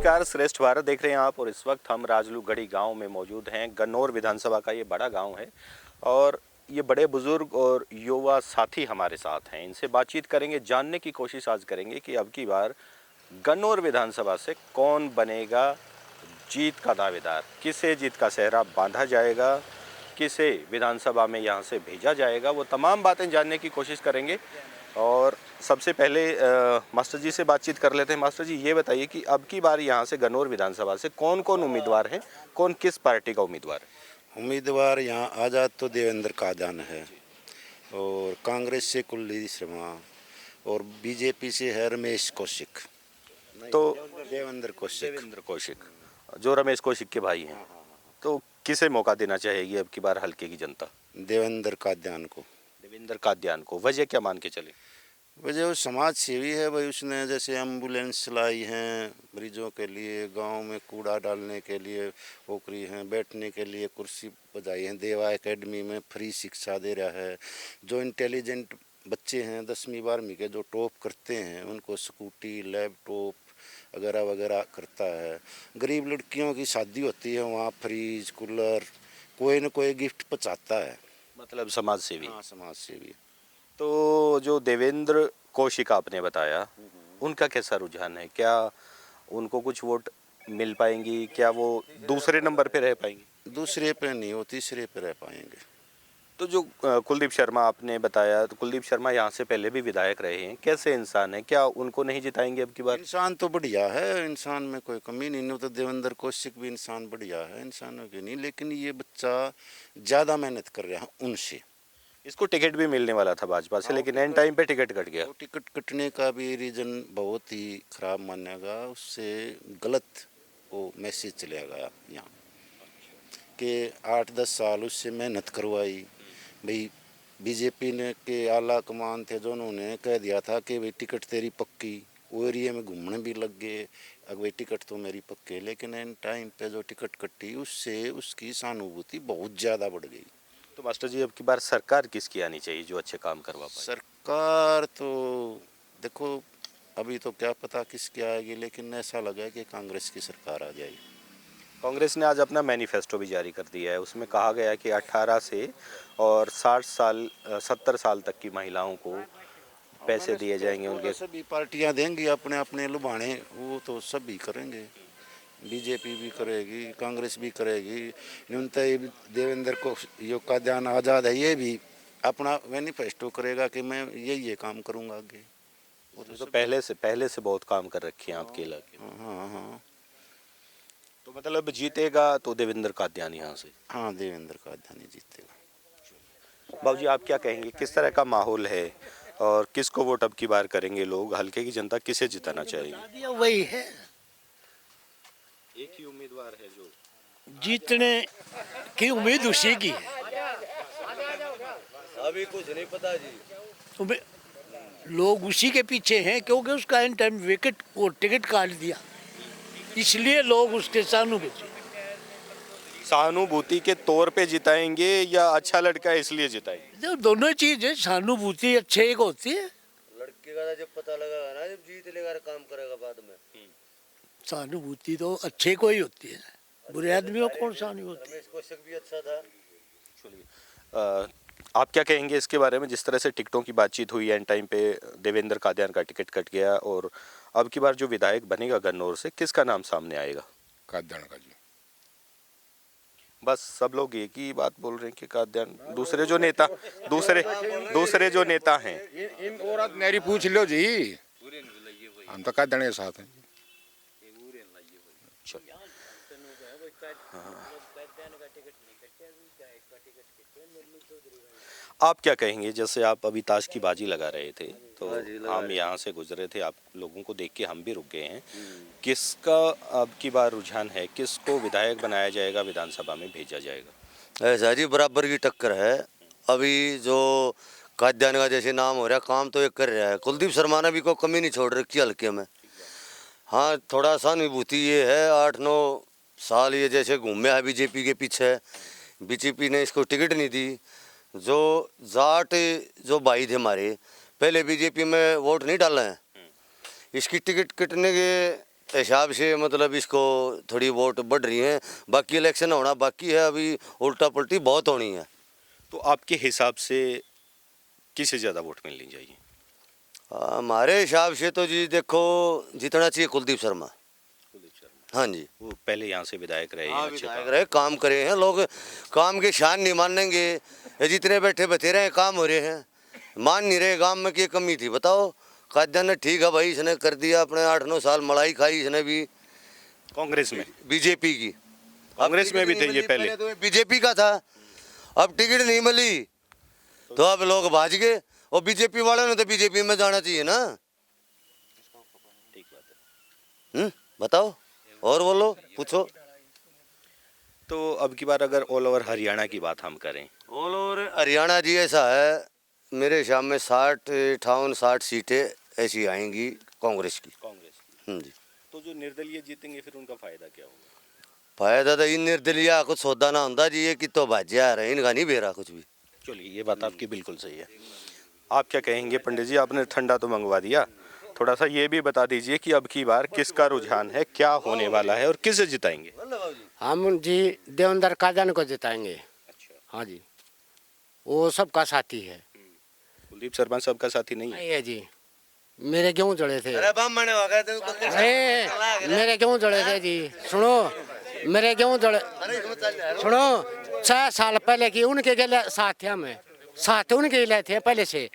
नमस्कार, श्रेष्ठ भारत देख रहे हैं आप और इस वक्त हम राजलूगढ़ी गांव में मौजूद हैं। गन्नौर विधानसभा का ये बड़ा गांव है और ये बड़े बुजुर्ग और युवा साथी हमारे साथ हैं। इनसे बातचीत करेंगे, जानने की कोशिश आज करेंगे कि अब की बार गन्नौर विधानसभा से कौन बनेगा जीत का दावेदार, किसे जीत का सेहरा बांधा जाएगा, किसे विधानसभा में यहाँ से भेजा जाएगा। वो तमाम बातें जानने की कोशिश करेंगे। और सबसे पहले मास्टर जी से बातचीत कर लेते हैं। मास्टर जी, ये बताइए कि अब की बार यहाँ से गन्नौर विधानसभा से कौन कौन उम्मीदवार हैं, कौन किस पार्टी का उम्मीदवार है? उम्मीदवार यहाँ आज़ाद तो देवेंद्र कादियान है और कांग्रेस से कुलदीप शर्मा और बीजेपी से है रमेश कौशिक। तो देवेंद्र कौशिक जो रमेश कौशिक के भाई हैं, तो किसे मौका देना चाहेगी अब की बार हल्के की जनता? देवेंद्र कादियान को। देवेंद्र कादियान को वजह क्या मान के चले? वजह वो समाज सेवी है भाई। उसने जैसे एम्बुलेंस चलाई हैं मरीजों के लिए, गांव में कूड़ा डालने के लिए ओकरी हैं, बैठने के लिए कुर्सी बजाई हैं, देवा एकेडमी में फ्री शिक्षा दे रहा है। जो इंटेलिजेंट बच्चे हैं 10वीं 12वीं के जो टॉप करते हैं उनको स्कूटी लैपटॉप वगैरह वगैरह करता है। गरीब लड़कियों की शादी होती है वहाँ फ्रीज कूलर कोई न कोई गिफ्ट पहुँचाता है। मतलब समाज सेवी। हाँ, समाज सेवी। तो जो देवेंद्र कौशिक आपने बताया, उनका कैसा रुझान है? क्या उनको कुछ वोट मिल पाएंगी? क्या वो दूसरे नंबर पे रह पाएंगी? दूसरे पे नहीं, वो तीसरे पे रह पाएंगे। तो जो कुलदीप शर्मा आपने बताया, तो कुलदीप शर्मा यहाँ से पहले भी विधायक रहे हैं, कैसे इंसान है? क्या उनको नहीं जिताएंगे अब की बार? इंसान तो बढ़िया है, इंसान में कोई कमी नहीं। तो देवेंद्र कौशिक भी इंसान बढ़िया है, इंसानों की नहीं, लेकिन ये बच्चा ज़्यादा मेहनत कर रहा है उनसे। इसको टिकट भी मिलने वाला था भाजपा से, लेकिन एंड टाइम पे टिकट कट गया। वो टिकट कटने का भी रीज़न बहुत ही खराब मानेगा। उससे गलत वो मैसेज चला गया यहाँ कि 8-10 साल उससे मेहनत करवाई भाई। बीजेपी ने के आला कमान थे जो उन्होंने कह दिया था कि भाई टिकट तेरी पक्की, वो एरिया में घूमने भी लग गए, अब भाई टिकट तो मेरी पक्की। लेकिन एंड टाइम पे जो टिकट कटी उससे उसकी सहानुभूति बहुत ज़्यादा बढ़ गई। तो मास्टर जी, अब की बार सरकार किसकी आनी चाहिए जो अच्छे काम करवा पाए? सरकार तो देखो अभी तो क्या पता किसकी आएगी, लेकिन ऐसा लगा कि कांग्रेस की सरकार आ जाएगी। कांग्रेस ने आज अपना मैनिफेस्टो भी जारी कर दिया है। उसमें कहा गया है कि 18 से और 60 साल 70 साल तक की महिलाओं को पैसे दिए जाएंगे। उनके सभी पार्टियां देंगी अपने अपने लुभाने, वो तो सभी करेंगे। बीजेपी भी करेगी, कांग्रेस भी करेगी। न्यूनतम देवेंद्र को यो कादियान आज़ाद है, ये भी अपना मैनिफेस्टो करेगा कि मैं ये काम करूँगा आगे। वो तो पहले से बहुत काम कर रखे हैं आपके इलाके में। हाँ हाँ। तो मतलब जीतेगा तो देवेंद्र कादियान यहाँ से? हाँ, देवेंद्र कादियान ही जीतेगा। बाबूजी, आप क्या कहेंगे, किस तरह का माहौल है और किसको वोट अब की बार करेंगे लोग? हल्के की जनता किसे जिताना चाहेगी? वही है, एक ही उम्मीदवार है जो जीतने की उम्मीद उसी की है। अभी कुछ नहीं पता जी। लोग उसी के पीछे हैं क्योंकि उसका एन टाइम विकेट और टिकट काट दिया, इसलिए लोग उसके सहानुभूति के तौर पे जिताएंगे या अच्छा लड़का है इसलिए जिताएंगे? जो दोनों चीज है, सहानुभूति अच्छे एक होती है। लड़के का जब पता लगेगा ना, जब जीत लेगा काम करेगा बाद में। सहानुभूति तो अच्छे को ही होती है, बुरे आदमियों को कौन सहानुभूति? रमेश कौशिक भी अच्छा था। आप क्या कहेंगे इसके बारे में? जिस तरह से टिकटों की बातचीत हुई, एंड टाइम पे देवेंद्र कादियान का टिकट कट गया और अब की बार जो विधायक बनेगा गन्नौर से, किसका नाम सामने आएगा? कादियान का जी। बस सब लोग एक ही बात बोल रहे हैं कि कादियान। दूसरे जो नेता हैं इन औरत नेरी पूछ लो जी, हम तो कादियान के साथ हैं। आप क्या कहेंगे? जैसे आप अभी ताश की बाजी लगा रहे थे, तो हम यहाँ से गुजरे थे, आप लोगों को देख के हम भी रुक गए हैं। किसका अब की बार रुझान है? किसको विधायक बनाया जाएगा, विधानसभा में भेजा जाएगा? ऐसा जी बराबर की टक्कर है। अभी जो कादियान का जैसे नाम हो रहा है, काम तो एक कर रहा है। कुलदीप शर्मा ने भी कोई कमी नहीं छोड़ रखी हल्के में। हाँ, थोड़ा सा अनुभूति ये है, 8-9 साल ये जैसे घूमे है बीजेपी के पीछे। बीजेपी ने इसको टिकट नहीं दी। जो जाट जो भाई थे हमारे, पहले बीजेपी में वोट नहीं डाले हैं। इसकी टिकट कटने के हिसाब से मतलब इसको थोड़ी वोट बढ़ रही है। बाकी इलेक्शन होना बाकी है, अभी उल्टा पुल्टी बहुत होनी है। तो आपके हिसाब से किसे ज़्यादा वोट मिलनी चाहिए? हमारे हिसाब से तो जी देखो जितना चाहिए कुलदीप शर्मा। हाँ जी, वो पहले यहाँ से विधायक रहे हैं, हाँ अच्छे विधायक काम। रहे, काम करे हैं लोग, काम की शान नहीं मानेंगे। ये जितने बैठे बतेरे हैं काम हो रहे हैं, मान नहीं रहे। गांव में क्या कमी थी बताओ? काद्यान ने ठीक है भाई, इसने कर दिया, अपने 8-9 साल मलाई खाई इसने भी कांग्रेस में, बीजेपी की। कांग्रेस में भी थे ये पहले। तो बीजेपी का था, अब टिकट नहीं मिली तो अब लोग भाज गए, और बीजेपी वालों ने तो बीजेपी में जाना चाहिए ना। ठीक बात है। बताओ और बोलो, पूछो। तो अब की बार अगर ऑल ओवर हरियाणा की बात हम करें, ऑल ओवर हरियाणा जी ऐसा है, मेरे हिसाब में 60 सीटें ऐसी आएंगी कांग्रेस की। कांग्रेस की। जी। तो जो निर्दलीय जीतेंगे फिर उनका फायदा क्या होगा? फायदा तो इन निर्दलिया कुछ सौदा ना होता जी, ये कि तो भाज्या आ रहे, इनका नहीं बेरा कुछ भी। चलिए, ये बात आपकी बिल्कुल सही है। आप क्या कहेंगे पंडित जी? आपने ठंडा तो मंगवा दिया, थोड़ा सा ये भी बता दीजिए कि अब की बार किसका रुझान है, क्या होने वाला है और किसे जिताएंगे? हम जी देवेंद्र कादयान को जिताएंगे। अच्छा, हाँ जी, वो सबका साथी है। कुलदीप शर्मा सबका साथी नहीं है? नहीं है जी, मेरे गेहूँ जड़े थे। अरे बामने हो गए थे, अरे मेरे गेहूँ जड़े थे जी, सुनो, मेरे गेहूँ जड़े, सुनो, 6 साल पहले की उनके गले साथ थे, हमें साथ उनके गले थे पहले से,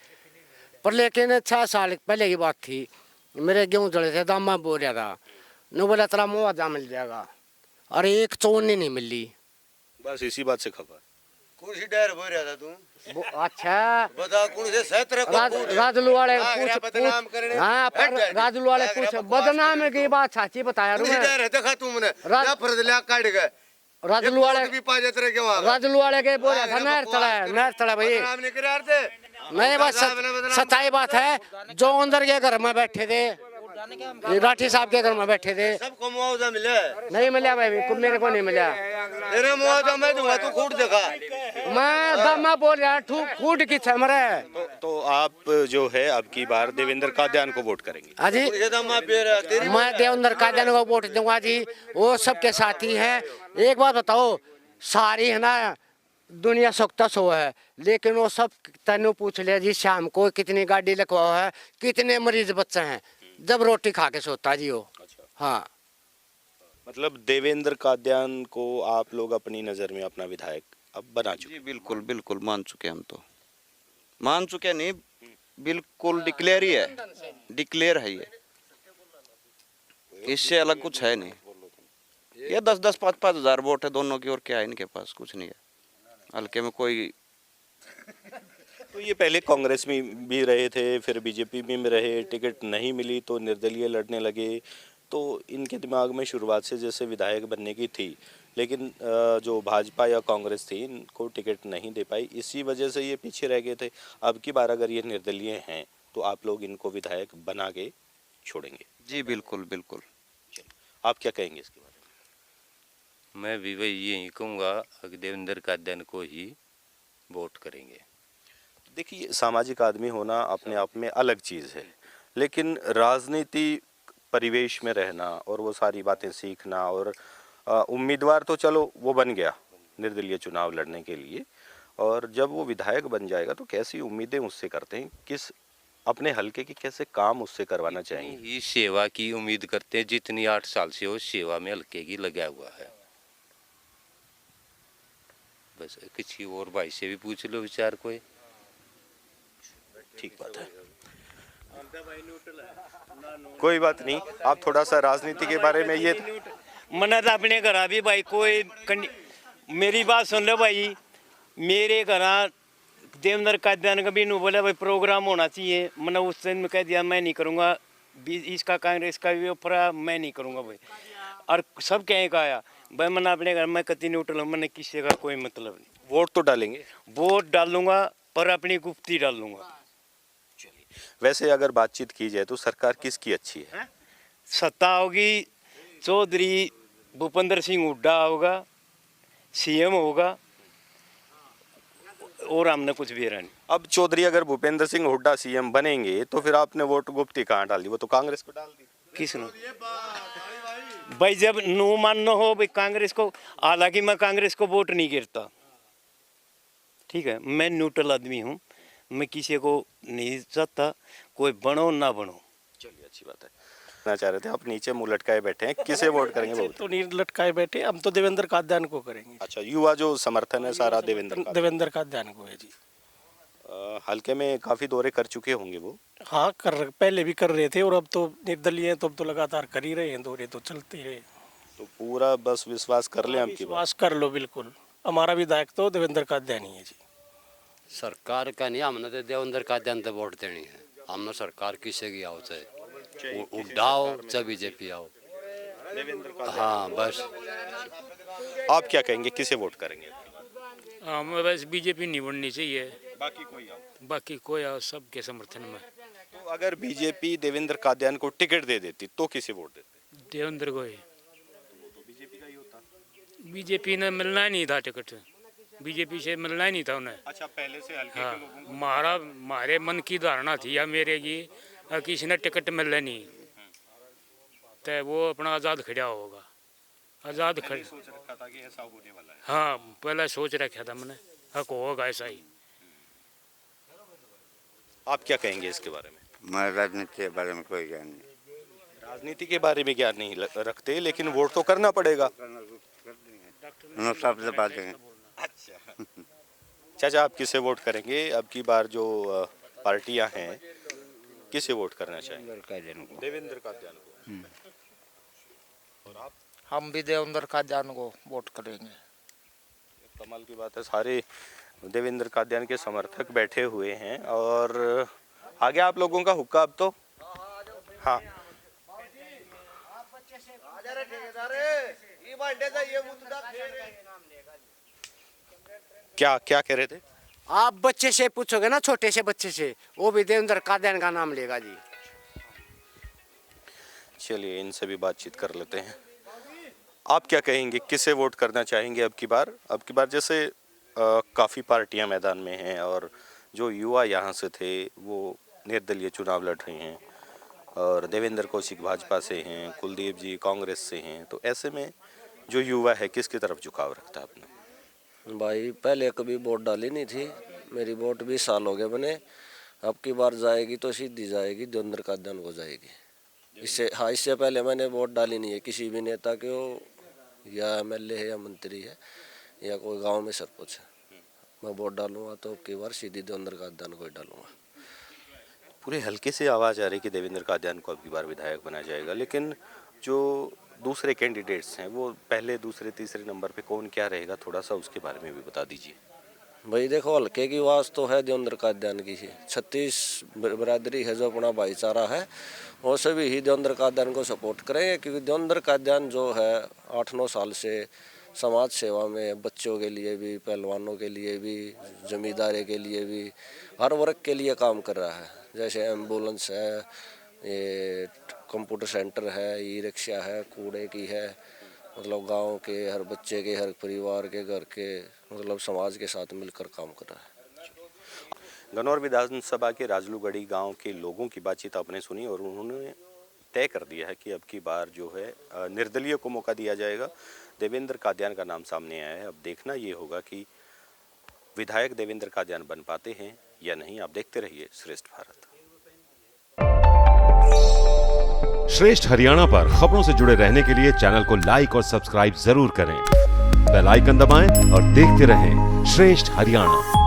पर लेकिन 6 साल पहले की बात थी। मेरे गेहूँ जड़े थे, दामा बोल रहा था, न बोला तेरा मुआवजा मिल जाएगा, अरे एक चौनी नहीं मिली। बस इसी बात से खबर। कुर्सी डायर बोल रहा था तू। अच्छा, बता कौन से सहत्र को राजलू वाले बदनाम करने। हाँ, राजलू वाले पूछ, बदनाम की बात साची बताया कुर्सी डायर है, देखा तुमने या फर्ज लिया काट गए। राजलू वाले भी पाजे तेरे के वहां, राजलू वाले के बोल रहा था नहर तला भाई। बदनाम नहीं करे यार थे। नहीं, बस सच्चाई बात है, जो अंदर के घर में बैठे थे, राठी साहब के घर में बैठे थे, सबको मुआवजा मिले? नहीं मिला भाई, मेरे को नहीं मिला। तेरे मुआवजा मैं दूंगा, तू खूट देखा। मैं दामा बोल रहा फूट की छमरे। तो आप जो है अब की बार देवेंद्र कादयान को वोट करेंगे? हाँ जी, मैं देवेंद्र कादयान को वोट दूंगा जी, वो सबके साथी हैं। एक बात बताओ, सारी है ना दुनिया सख्ता सो है, लेकिन वो सब तेनों पूछ लिया जी शाम को कितनी गाड़ी लिखवाओ है, कितने मरीज बच्चे हैं, जब रोटी खा के सोता जी वो। अच्छा, हाँ, मतलब देवेंद्र कादयान को आप लोग अपनी नज़र में अपना विधायक अब बना चुके? जी बिल्कुल बिल्कुल मान चुके हम तो, मान चुके नहीं, बिल्कुल डिक्लेयर ही है, डिक्लेयर है ये, इससे अलग कुछ है नहीं। ये 10-10, 5-5 हज़ार वोट है दोनों की, और क्या है इनके पास? कुछ नहीं है हल्के में कोई। तो ये पहले कांग्रेस में भी रहे थे, फिर बीजेपी में रहे, टिकट नहीं मिली तो निर्दलीय लड़ने लगे। तो इनके दिमाग में शुरुआत से जैसे विधायक बनने की थी, लेकिन जो भाजपा या कांग्रेस थी इनको टिकट नहीं दे पाई, इसी वजह से ये पीछे रह गए थे। अब की बार अगर ये निर्दलीय हैं तो आप लोग इनको विधायक बना के छोड़ेंगे? जी बिल्कुल बिल्कुल। आप क्या कहेंगे इसके बारे में? मैं भी वही यही कहूँगा कि देवेंद्र कादयान को ही वोट करेंगे। देखिए, सामाजिक आदमी होना अपने आप में अलग चीज़ है, लेकिन राजनीति परिवेश में रहना और वो सारी बातें सीखना, और उम्मीदवार तो चलो वो बन गया निर्दलीय चुनाव लड़ने के लिए, और जब वो विधायक बन जाएगा तो कैसी उम्मीदें उससे करते हैं, किस अपने हलके की कैसे काम उससे करवाना चाहेंगे? ही सेवा की उम्मीद करते हैं, जितनी 8 साल से वो सेवा में हल्के की लगा हुआ है। बस किसी और भाई से भी पूछ लो विचार कोई। ठीक बात है, कोई बात नहीं। आप थोड़ा सा राजनीति के बारे में ये मना तो अपने घर भी भाई कोई मेरी बात सुन लो भाई, मेरे घर देवेंद्र कादयान का भी नहीं बोला भाई प्रोग्राम होना चाहिए, मैंने उस दिन में कह दिया मैं नहीं करूँगा, इसका कांग्रेस का भी ऑफर मैं नहीं करूँगा भाई। और सब कहें का आया भाई, मैंने अपने घर में कति नहीं उठा, मैंने किसी का कोई मतलब नहीं। वोट तो डालेंगे? वोट डालूंगा पर अपनी गुप्ती डाल दूंगा। वैसे अगर बातचीत की जाए तो सरकार किसकी अच्छी है? सत्ता होगी चौधरी भूपेंद्र सिंह हुड्डा होगा, सीएम होगा, और हमने कुछ भी नहीं। अब चौधरी अगर भूपेंद्र सिंह हुड्डा सीएम बनेंगे तो फिर आपने वोट गुप्ती कहाँ डाल दी? वो तो कांग्रेस को डाल दी। किसने भाई जब नो मानना हो भाई कांग्रेस को, हालांकि मैं कांग्रेस को वोट नहीं गिरता, ठीक है, मैं न्यूट्रल आदमी हूँ, मैं किसी को नहीं चाहता कोई बनो ना बनो। चलिए अच्छी बात है। ना चाह रहे थे आप नीचे मुंह लटकाए बैठे हैं, किसे वोट करेंगे वो? तो नहीं लटकाए बैठे, हम तो देवेंद्र कादयान को करेंगे। अच्छा, युवा जो समर्थन है सारा देवेंद्र कादयान को है जी। हल्के में काफी दौरे कर चुके होंगे वो? हाँ पहले भी कर रहे थे और अब तो निर्दलीय हैं, तो अब तो लगातार कर ही रहे हैं, दौरे तो चलते ही रहे। तो पूरा बस विश्वास कर ले आपकी बात? विश्वास कर लो बिल्कुल, हमारा विधायक तो देवेंद्र कादयान ही है जी। सरकार का नहीं, हमने तो देवेंद्र कादयान तो वोट देनी है। हमने सरकार किसे की आओ, चाहे उड़ाओ चाहे बीजेपी आओ, हाँ बस। आप क्या कहेंगे, किसे वोट करेंगे? हमें बस बीजेपी नहीं बननी चाहिए, बाकी कोई आओ सबके समर्थन में। तो अगर बीजेपी देवेंद्र कादयान को टिकट दे देती तो किसे वोट देते? देवेंद्र को ही। तो बीजेपी का ही होता। बीजेपी ने मिलना ही नहीं था टिकट, बीजेपी से मिलना ही नहीं था उन्हें। अच्छा, पहले से हल्के हाँ, के लोगों को हमारे मन की धारणा थी या मेरे की, किसी ने टिकट मिलना नहीं तो वो अपना आज़ाद खड़ा होगा, आज़ाद खड़ा सोच रखा था कि ऐसा होने वाला है। हाँ पहले सोच रखा था मैंने, हक होगा ऐसा ही। आप क्या कहेंगे इसके बारे में? मैं राजनीति के बारे में कोई ज्ञान नहीं। राजनीति के बारे में ज्ञान नहीं रखते, लेकिन वोट तो करना पड़ेगा। अच्छा चाचा, आप किसे वोट करेंगे अब की बार? जो पार्टियां हैं, किसे वोट करना चाहेंगे? देवेंद्र कादयान को। और आप? हम भी देवेंद्र कादयान को वोट करेंगे। कमाल की बात है, सारे देवेंद्र कादयान के समर्थक बैठे हुए हैं। और आगे आप लोगों का हुक्का अब तो? हाँ, क्या क्या कह रहे थे आप? बच्चे से पूछोगे ना, छोटे से बच्चे से, वो भी देवेंद्र कादयान का नाम लेगा जी। चलिए इनसे भी बातचीत कर लेते हैं। आप क्या कहेंगे, किसे वोट करना चाहेंगे अब की बार? अब की बार जैसे काफ़ी पार्टियां मैदान में हैं और जो युवा यहाँ से थे वो निर्दलीय चुनाव लड़ रहे हैं, और देवेंद्र कौशिक भाजपा से हैं, कुलदीप जी कांग्रेस से हैं, तो ऐसे में जो युवा है किसकी तरफ झुकाव रखता है आपने? भाई पहले कभी वोट डाली नहीं थी, मेरी वोट 20 साल हो गए बने। अब की बार जाएगी तो सीधी जाएगी, देवेंद्र कादयान को जाएगी। इससे पहले मैंने वोट डाली नहीं है किसी भी नेता के, हो या एमएलए है या मंत्री है या कोई गांव में सरपंच है। मैं वोट डालूंगा तो अब की बार सीधी देवेंद्र कादयान को ही डालूंगा। पूरे हल्के से आवाज़ आ रही कि देवेंद्र कादयान को अब की बार विधायक बनाया जाएगा, लेकिन जो दूसरे कैंडिडेट्स हैं वो पहले दूसरे तीसरे नंबर पे कौन क्या रहेगा, थोड़ा सा उसके बारे में भी बता दीजिए। भाई देखो, हल्के की आवाज़ तो है देवेंद्र कादयान की ही। 36 बरादरी है जो अपना भाईचारा है, वो सभी ही देवेंद्र कादयान को सपोर्ट करेंगे, क्योंकि देवेंद्र कादयान जो है 8-9 साल से समाज सेवा में, बच्चों के लिए भी, पहलवानों के लिए भी, जमींदारे के लिए भी, हर वर्ग के लिए काम कर रहा है। जैसे एम्बुलेंस है, ये कंप्यूटर सेंटर है, ई रिक्शा है, कूड़े की है, मतलब गांव के हर बच्चे के, हर परिवार के, घर के, मतलब समाज के साथ मिलकर काम कर रहा है। गन्नौर विधानसभा के राजलूगढ़ी गांव के लोगों की बातचीत आपने सुनी और उन्होंने तय कर दिया है कि अब की बार जो है निर्दलीय को मौका दिया जाएगा। देवेंद्र कादयान का नाम सामने आया है, अब देखना ये होगा कि विधायक देवेंद्र कादयान बन पाते हैं या नहीं। आप देखते रहिए श्रेष्ठ भारत। श्रेष्ठ हरियाणा पर खबरों से जुड़े रहने के लिए चैनल को लाइक और सब्सक्राइब जरूर करें। बेल आइकन दबाएं और देखते रहें श्रेष्ठ हरियाणा।